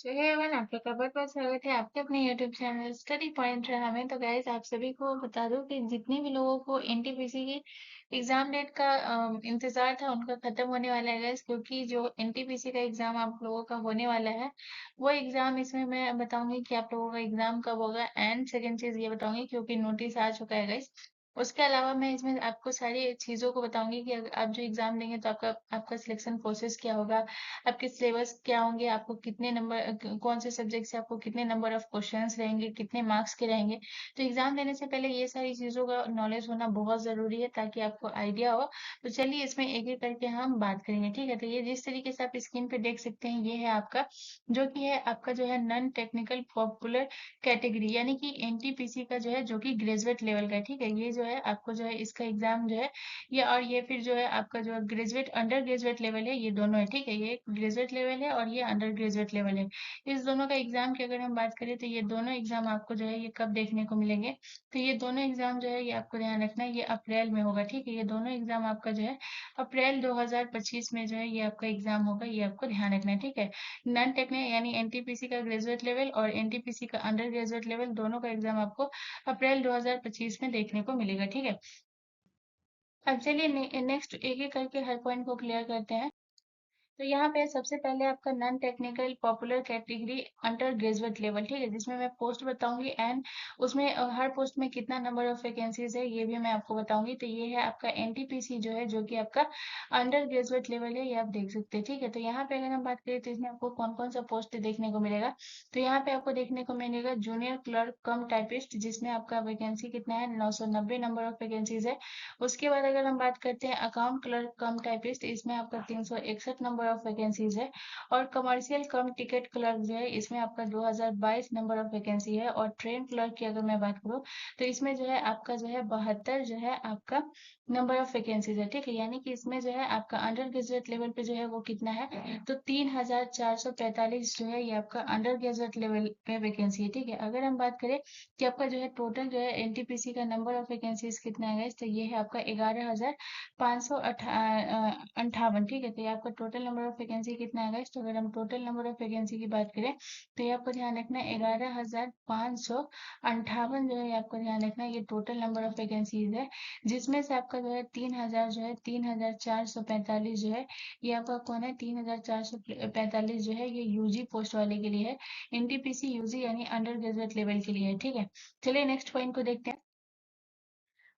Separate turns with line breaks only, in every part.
सो hey everyone, आपका बहुत-बहुत स्वागत है आपके अपने यूट्यूब चैनल स्टडी पॉइंट में। तो गाइस, आप सभी को बता दूं कि जितने भी लोगों को एनटीपीसी की एग्जाम डेट का इंतजार था, उनका खत्म होने वाला है गाइस। क्योंकि जो एनटीपीसी का एग्जाम आप लोगों का होने वाला है, वो एग्जाम इसमें मैं बताऊंगी कि आप लोगों का एग्जाम कब होगा। एंड सेकेंड चीज ये बताऊंगी क्योंकि नोटिस आ चुका है गाइस। उसके अलावा मैं इसमें आपको सारी चीजों को बताऊंगी कि अगर आप जो एग्जाम देंगे तो आपका आपका सिलेक्शन प्रोसेस क्या होगा, आपके सिलेबस क्या होंगे, आपको कितने नंबर कौन से सब्जेक्ट से आपको कितने नंबर ऑफ क्वेश्चंस रहेंगे, कितने मार्क्स के रहेंगे। तो एग्जाम देने से पहले ये सारी चीजों का नॉलेज होना बहुत जरूरी है ताकि आपको आइडिया हो। तो चलिए इसमें एक एक करके हम बात करेंगे, ठीक है। तो ये जिस तरीके से आप स्क्रीन पे देख सकते हैं, ये है आपका जो कि है आपका जो है नॉन टेक्निकल पॉपुलर कैटेगरी, यानी कि एनटीपीसी का जो है, जो कि ग्रेजुएट लेवल का है, ठीक है। ये जो है आपको जो है इसका एग्जाम जो है ये, और ये फिर जो है आपका जो ग्रेजुएट अंडर ग्रेजुएट लेवल है, ये दोनों है, ठीक है। ये ग्रेजुएट लेवल है और ये अंडर ग्रेजुएट लेवल है। इस दोनों का एग्जाम की अगर हम बात करें तो ये दोनों एग्जाम आपको जो है ये कब देखने को मिलेंगे। तो ये दोनों एग्जाम जो है ये आपको ध्यान रखना है, ये अप्रैल में होगा, ठीक है। ये दोनों एग्जाम आपका जो है अप्रैल 2025 में जो है ये आपका एग्जाम होगा, ये आपको ध्यान रखना है, ठीक है। नॉन टेक्निकल यानी एनटीपीसी का ग्रेजुएट लेवल और एनटीपीसी का अंडर ग्रेजुएट लेवल, दोनों का एग्जाम आपको अप्रैल 2025 में देखने को मिलेगा, ठीक है। अब चलिए नेक्स्ट एक एक करके हर पॉइंट को क्लियर करते हैं। तो यहाँ पे सबसे पहले आपका non technical popular category under graduate level, ठीक है, जिसमें मैं पोस्ट बताऊंगी एंड उसमें हर पोस्ट में कितना नंबर ऑफ वैकेंसीज है ये भी मैं आपको बताऊंगी। तो ये है आपका एनटीपीसी जो है, जो कि आपका अंडर ग्रेजुएट लेवल है, ये आप देख सकते हैं, ठीक है। तो यहाँ पे अगर हम बात करें तो इसमें आपको कौन कौन सा पोस्ट देखने को मिलेगा। तो यहाँ पे आपको देखने को मिलेगा जूनियर क्लर्क कम टाइपिस्ट, जिसमें आपका वैकेंसी कितना है, 990 नंबर ऑफ वैकेंसीज है। उसके बाद अगर हम बात करते हैं अकाउंट क्लर्क कम टाइपिस्ट, इसमें आपका 361 नंबर ऑफ वैकेंसीज है। और कमर्शियल कम टिकट क्लर्क जो है, इसमें आपका 2022 नंबर ऑफ वैकेंसी है। और ट्रेन क्लर्क की अगर मैं बात करूँ तो इसमें जो है आपका जो है 72 जो है आपका नंबर ऑफ वैकेंसीज है, ठीक है। यानी कि इसमें जो है आपका अंडर ग्रेजुएट लेवल पे जो है वो कितना है, तो 3445 जो है ये आपका अंडर ग्रेजुएट लेवल पे वैकेंसी है, ठीक है। अगर हम बात करें कि आपका जो है टोटल जो है एनटीपीसी का नंबर ऑफ वैकेंसीज कितना है guys, तो ये है आपका 11,558, ठीक है। तो ये आपका टोटल नंबर ऑफ वैकेंसी कितना है guys। तो अगर हम टोटल नंबर ऑफ वैकेंसी की बात करें तो ये आपको ध्यान रखना है 11,558 जो है आपको ध्यान रखना है, ये टोटल नंबर ऑफ वैकेंसीज है। जिसमें से आपका जो है 3,000 जो है 3,445 जो है ये आपका कौन है, 3,445 जो है ये यूजी पोस्ट वाले के लिए है। एनटीपीसी यूजी यानी अंडर ग्रेजुएट लेवल के लिए है, ठीक है। चलिए नेक्स्ट पॉइंट को देखते हैं।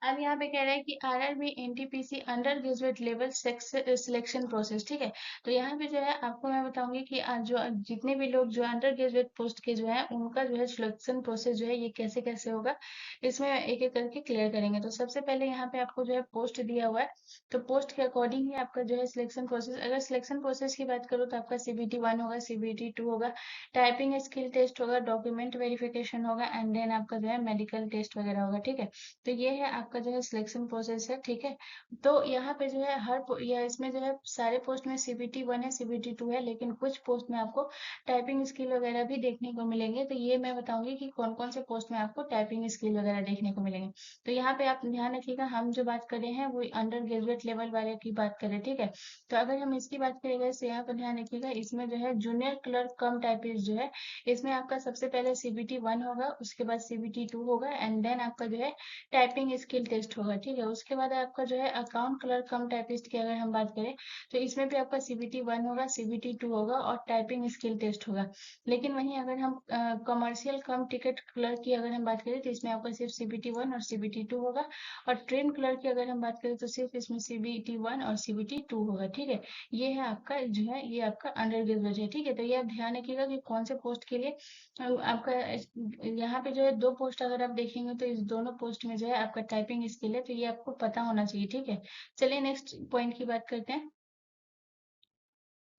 अब यहाँ पे कह रहा है कि RRB NTPC under graduate level selection process, ठीक है। तो यहाँ पे जो है आपको मैं बताऊंगी कि जो जितने भी लोग जो अंडर ग्रेजुएट पोस्ट के जो है उनका जो है सिलेक्शन प्रोसेस जो है ये कैसे कैसे होगा, इसमें एक एक करके क्लियर करेंगे। तो सबसे पहले यहाँ पे आपको जो है पोस्ट दिया हुआ है, तो पोस्ट के अकॉर्डिंग ही आपका जो है सिलेक्शन प्रोसेस। अगर सिलेक्शन प्रोसेस की बात करूँ तो आपका सीबीटी 1 होगा, सीबीटी 2 होगा, टाइपिंग स्किल टेस्ट होगा, डॉक्यूमेंट वेरिफिकेशन होगा एंड देन आपका जो है मेडिकल टेस्ट वगैरह होगा, ठीक है। तो ये है आपका जो है सिलेक्शन प्रोसेस है, ठीक है। तो यहाँ पे जो है या इसमें जो है सारे पोस्ट में सीबीटी 1 है, सीबीटी 2 है, लेकिन कुछ पोस्ट में आपको टाइपिंग स्किल वगैरह भी देखने को मिलेंगे। तो ये मैं बताऊंगी कि कौन कौन से पोस्ट में आपको टाइपिंग स्किल वगैरह देखने को मिलेंगे। तो यहाँ पे आप ध्यान रखिएगा, हम जो बात कर रहे हैं वो अंडर ग्रेजुएट लेवल वाले की बात करें, ठीक है। तो अगर हम इसकी बात करेंगे तो यहाँ पर ध्यान रखिएगा, इसमें जो है जूनियर क्लर्क कम टाइपिस्ट जो है, इसमें आपका सबसे पहले सीबीटी 1 होगा, उसके बाद सीबीटी 2 होगा एंड देन आपका जो है टाइपिंग स्किल टेस्ट होगा, ठीक है। उसके बाद आपका जो है अकाउंट क्लर्क कम टाइपिस्ट की अगर हम बात करें तो इसमें भी आपका सीबीटी 1 होगा, सीबीटी 2 होगा और टाइपिंग स्किल टेस्ट होगा। लेकिन वहीं अगर हम कमर्शियल कम टिकट क्लर्क की अगर हम बात करें तो इसमें आपका सिर्फ सीबीटी 1 और सीबीटी 2 होगा। और ट्रेन क्लर्क की अगर हम बात करें तो सिर्फ इसमें सीबीटी 1 और सीबीटी 2 होगा, ठीक है। ये है आपका जो है ये आपका अंडर ग्रेजुएट है, ठीक है। तो ये आप ध्यान रखिएगा कि कौन से पोस्ट के लिए आपका यहाँ पे जो है दो पोस्ट अगर आप देखेंगे तो इस दोनों पोस्ट में जो है आपका टाइपिंग स्किल है, तो ये आपको पता होना चाहिए, ठीक है। चलिए नेक्स्ट पॉइंट की बात करते हैं।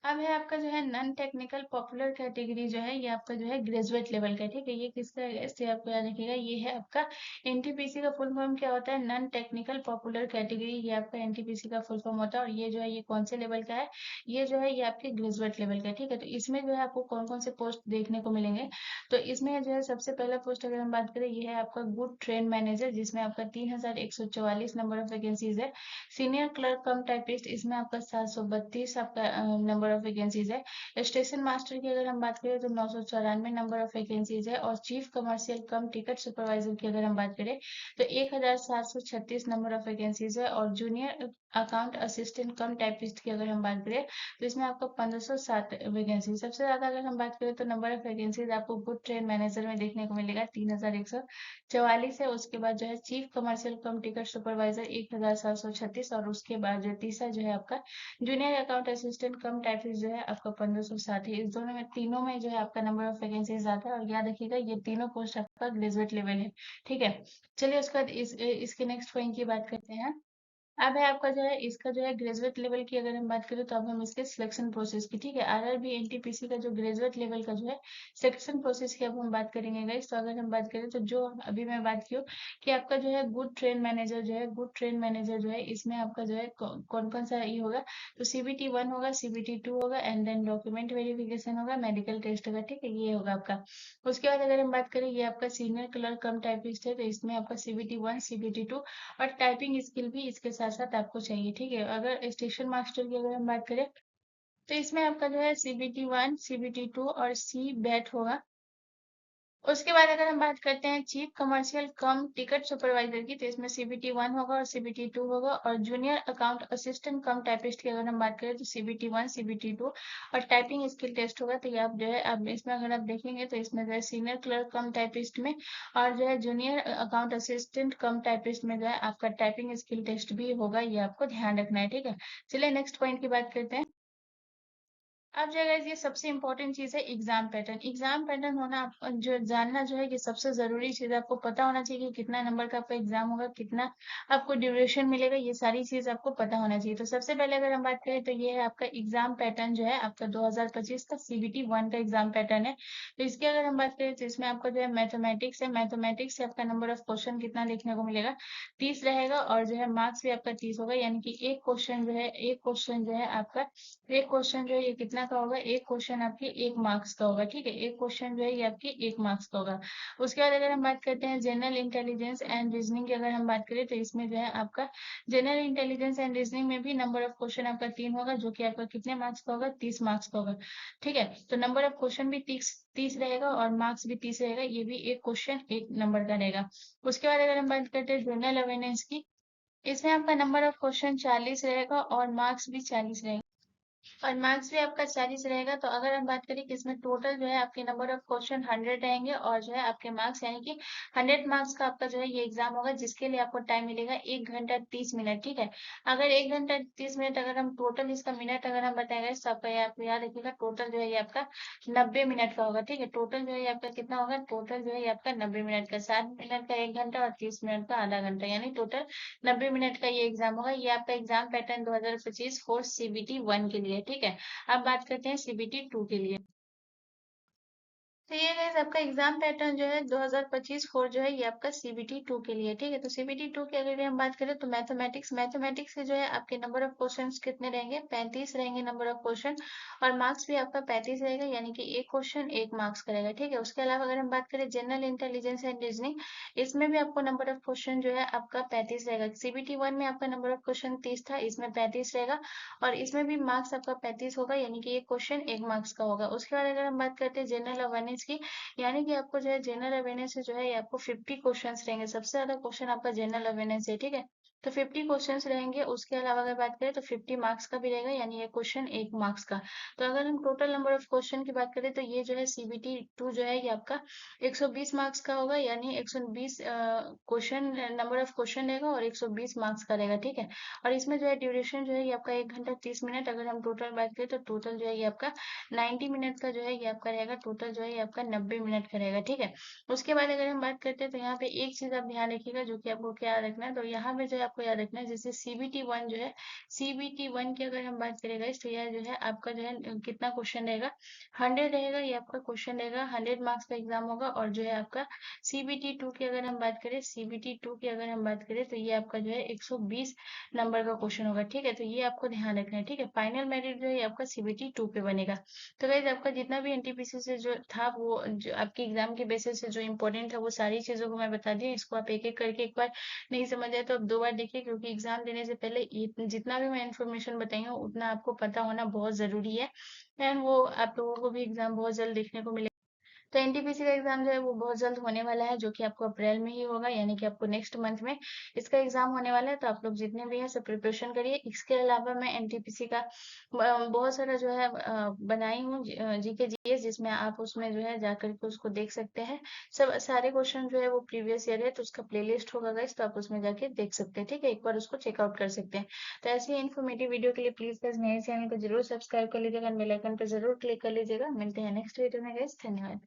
अब है आपका जो है नॉन टेक्निकल पॉपुलर कैटेगरी जो है ये आपका जो है ग्रेजुएट लेवल का, ठीक है। ये किसका है इससे आपको याद रखिएगा, ये है आपका एनटीपीसी का फुल फॉर्म क्या होता है, नॉन टेक्निकल पॉपुलर कैटेगरी, ये आपका एनटीपीसी का फुल फॉर्म होता है। और ये जो है ये कौन से लेवल का है, ये जो है ये आपके ग्रेजुएट लेवल का है, ठीक है। तो इसमें जो है आपको कौन कौन से पोस्ट देखने को मिलेंगे, तो इसमें जो है सबसे पहला पोस्ट अगर हम बात करें ये है आपका गुड ट्रेन मैनेजर, जिसमें आपका 3144 नंबर ऑफ वैकेंसीज है। सीनियर क्लर्क कम टाइपिस्ट, इसमें आपका 732 आपका नंबर ऑफ वैकेंसीज है। स्टेशन मास्टर की अगर हम बात करें तो 994 नंबर ऑफ वैकेंसीज है। और चीफ कमर्शियल कम टिकट सुपरवाइजर की अगर हम बात करें तो 1736 नंबर ऑफ वैकेंसीज है। और जूनियर अकाउंट असिस्टेंट कम टाइपिस्ट की अगर हम बात करें तो इसमें आपको 1507 वैकेंसी। सबसे ज्यादा अगर हम बात करें तो नंबर ऑफ वैकेंसीज आपको गुड ट्रेन मैनेजर में देखने को मिलेगा 3144 है। उसके बाद जो है चीफ कमर्शियल कम टिकट सुपरवाइजर 1736। और उसके बाद जो तीसरा जो है आपका जूनियर अकाउंट असिस्टेंट कम टाइपिस्ट जो है आपका 1507 है। इस दोनों में तीनों में जो है आपका नंबर ऑफ वैकेंसीज आता है। और याद रखिएगा ये तीनों पोस्ट आपका ग्रेजुएट लेवल है, ठीक है। चलिए उसके बाद इसके नेक्स्ट पॉइंट की बात करते हैं। अब है आपका जो है इसका जो है ग्रेजुएट लेवल की अगर हम बात करें तो अब हम इसके सिलेक्शन प्रोसेस की, ठीक है, आरआरबी एनटीपीसी का जो ग्रेजुएट लेवल का जो है सिलेक्शन प्रोसेस की अब हम बात करेंगे गाइस। तो अगर हम बात करें तो जो अभी मैं बात की हूँ कि आपका जो है गुड ट्रेन मैनेजर जो है, गुड ट्रेन मैनेजर जो है इसमें आपका जो है कौन कौन सा ये होगा, तो CBT 1 होगा, CBT 2 होगा, एंड देन डॉक्यूमेंट वेरिफिकेशन होगा, मेडिकल टेस्ट होगा, ठीक है, ये होगा आपका। उसके बाद अगर हम बात करें ये आपका सीनियर क्लर्क कम टाइपिस्ट है, तो इसमें आपका CBT 1, CBT 2 और टाइपिंग स्किल भी इसके साथ साथ आपको चाहिए, ठीक है। अगर स्टेशन मास्टर की अगर हम बात करें तो इसमें आपका जो है CBT 1, CBT 2 और सी बैट होगा। उसके बाद अगर हम बात करते हैं चीफ कमर्शियल कम टिकट सुपरवाइजर की, तो इसमें CBT 1 होगा और CBT 2 होगा। और जूनियर अकाउंट असिस्टेंट कम टाइपिस्ट की अगर हम बात करें तो CBT 1, CBT 2 और टाइपिंग स्किल टेस्ट होगा। तो ये आप जो है अब इसमें अगर आप देखेंगे तो इसमें जो है सीनियर क्लर्क कम टाइपिस्ट में और जो है जूनियर अकाउंट असिस्टेंट कम टाइपिस्ट में जो है आपका टाइपिंग स्किल टेस्ट भी होगा, ये आपको ध्यान रखना है, ठीक है। चलिए नेक्स्ट पॉइंट की बात करते हैं। अब जो है ये सबसे इम्पोर्टेंट चीज है एग्जाम पैटर्न। एग्जाम पैटर्न होना जो जानना जो है कि सबसे जरूरी चीज है। आपको पता होना चाहिए कि कितना नंबर का आपका एग्जाम होगा, कितना आपको ड्यूरेशन मिलेगा, ये सारी चीज आपको पता होना चाहिए। तो सबसे पहले अगर हम बात करें तो ये है आपका एग्जाम पैटर्न जो है आपका 2025 का CBT 1 का एग्जाम पैटर्न है। तो इसकी अगर हम बात करें तो इसमें आपका जो है मैथमेटिक्स है, मैथमेटिक्स से आपका नंबर ऑफ क्वेश्चन कितना देखने को मिलेगा, 30 रहेगा। और जो है मार्क्स भी आपका 30 होगा, यानी कि एक क्वेश्चन जो है, एक क्वेश्चन जो है आपका, एक क्वेश्चन जो है ये कितना का होगा, एक क्वेश्चन आपके 1 मार्क्स का होगा, ठीक है, एक क्वेश्चन जो है ये आपके 1 मार्क्स का होगा। उसके बाद अगर हम बात करते हैं जनरल इंटेलिजेंस एंड रीजनिंग की अगर हम बात करें तो इसमें जो है आपका जनरल इंटेलिजेंस एंड रीजनिंग में भी नंबर ऑफ क्वेश्चन आपका 3 होगा, जो कि आपका कितने मार्क्स का होगा, 30 मार्क्स का होगा, ठीक है। तो नंबर ऑफ क्वेश्चन भी 30 रहेगा और मार्क्स भी 30 रहेगा, ये भी एक क्वेश्चन 1 नंबर का रहेगा। उसके बाद अगर हम बात करते हैं जनरल अवेयरनेस की, इसमें आपका नंबर ऑफ क्वेश्चन 40 रहेगा और मार्क्स भी 40 रहेगा, और मार्क्स भी आपका 40 रहेगा। तो अगर हम बात करें कि इसमें टोटल जो है आपके नंबर ऑफ क्वेश्चन 100 रहेंगे और जो है आपके मार्क्स, यानी कि 100 मार्क्स का आपका जो है ये एग्जाम होगा, जिसके लिए आपको टाइम मिलेगा 1 घंटा 30 मिनट, ठीक है। अगर 1 घंटा 30 मिनट अगर हम टोटल इसका मिनट अगर हम बताएंगे तो आपका आपको याद रखिएगा टोटल जो है ये आपका 90 मिनट का होगा, ठीक है। टोटल जो है ये आपका कितना होगा, टोटल जो है ये आपका 90 मिनट का, 7 मिनट का 1 घंटा और 30 मिनट का आधा घंटा, यानी टोटल 90 मिनट का ये एग्जाम होगा। ये आपका एग्जाम पैटर्न 2025 फोर CBT 1 के लिए, ठीक है। अब बात करते हैं CBT 2 के लिए। तो ये गाइस आपका एग्जाम पैटर्न जो है 2025 फोर जो है ये आपका CBT 2 के लिए, ठीक है। तो CBT 2 की अगर हम बात करें तो मैथमेटिक्स से जो है आपके नंबर ऑफ क्वेश्चंस कितने रहेंगे, 35 रहेंगे नंबर ऑफ क्वेश्चन, और मार्क्स भी आपका 35 रहेगा, यानी कि एक क्वेश्चन 1 मार्क्स का रहेगा, ठीक है। उसके अलावा अगर हम बात करें जनरल इंटेलिजेंस एंड रीजनिंग, इसमें भी आपको नंबर ऑफ क्वेश्चन जो है आपका 35 रहेगा। CBT 1 में आपका नंबर ऑफ क्वेश्चन 30 था, इसमें 35 रहेगा, और इसमें भी मार्क्स आपका 35 होगा, यानी कि एक क्वेश्चन 1 मार्क्स का होगा। उसके बाद अगर हम बात करते हैं जनरल अवेयरनेस की, यानी कि आपको जो है जनरल अवेयरनेस से जो है ये आपको 50 क्वेश्चंस रहेंगे, सबसे ज्यादा क्वेश्चन आपका जनरल अवेयरनेस है, ठीक है। तो 50 क्वेश्चंस रहेंगे। उसके अलावा अगर बात करें तो 50 मार्क्स का भी रहेगा, यानी ये क्वेश्चन 1 मार्क्स का। तो अगर हम टोटल नंबर ऑफ क्वेश्चन की बात करें तो ये जो है CBT 2 जो है ये आपका 120 मार्क्स का होगा, यानी 120 क्वेश्चन नंबर ऑफ क्वेश्चन रहेगा और 120 मार्क्स का रहेगा, ठीक है। और इसमें जो है ड्यूरेशन जो है ये आपका 1 घंटा 30 मिनट, अगर हम टोटल बात करें तो टोटल जो है ये आपका 90 मिनट का जो है ये आपका रहेगा, टोटल जो है ये आपका 90 मिनट का रहेगा, ठीक है। उसके बाद अगर हम बात करते हैं तो यहाँ पे एक चीज आप ध्यान रखिएगा, जो कि आपको क्या याद रखना है, तो यहाँ पे जो है आपको याद रखना है, जैसे CBT 1 जो है, CBT 1 की अगर हम बात करेंगे तो यह जो है आपका जो है कितना क्वेश्चन रहेगा, 100 रहेगा, ये आपका क्वेश्चन रहेगा, 100 मार्क्स का एग्जाम होगा। और जो है आपका CBT 2 की अगर हम बात करें, CBT 2 की अगर हम बात करें तो ये आपका जो है 120 नंबर का क्वेश्चन होगा, ठीक है। तो ये आपको ध्यान रखना है, ठीक है। फाइनल मेरिट जो है ये आपका CBT 2 पे बनेगा। तो गाइज आपका जितना भी एनटीपीसी से जो था, वो जो आपके एग्जाम के बेसिस से जो इम्पोर्टेंट था, वो सारी चीजों को मैं बता दी। इसको आप एक एक करके, एक बार नहीं समझ आए तो आप 2 बार देखिए, क्योंकि एग्ज़ाम देने से पहले जितना भी मैं इन्फॉर्मेशन बताई हूँ, उतना आपको पता होना बहुत ज़रूरी है। एंड वो आप लोगों को भी एग्ज़ाम बहुत जल्द देखने को मिलेगा। तो एनटीपीसी का एग्जाम जो है वो बहुत जल्द होने वाला है, जो कि आपको अप्रैल में ही होगा, यानी कि आपको नेक्स्ट मंथ में इसका एग्जाम होने वाला है। तो आप लोग जितने भी हैं सब प्रिपरेशन करिए। इसके अलावा मैं एनटीपीसी का बहुत सारा जो है बनाई हूँ जीके जीएस, जिसमें आप उसमें जो है जाकर के उसको देख सकते हैं। सब सारे क्वेश्चन जो है वो प्रीवियस ईयर है, तो उसका प्लेलिस्ट होगा गाइस, तो आप उसमें जाके देख सकते हैं। ठीक है, एक बार उसको चेकआउट कर सकते हैं। तो ऐसी ही इन्फॉर्मेटिव वीडियो के लिए प्लीज गाइस मेरे चैनल को जरूर सब्सक्राइब कर लीजिएगा, बेल आइकन पर जरूर क्लिक कर लीजिएगा। मिलते हैं नेक्स्ट वीडियो में गाइस, धन्यवाद।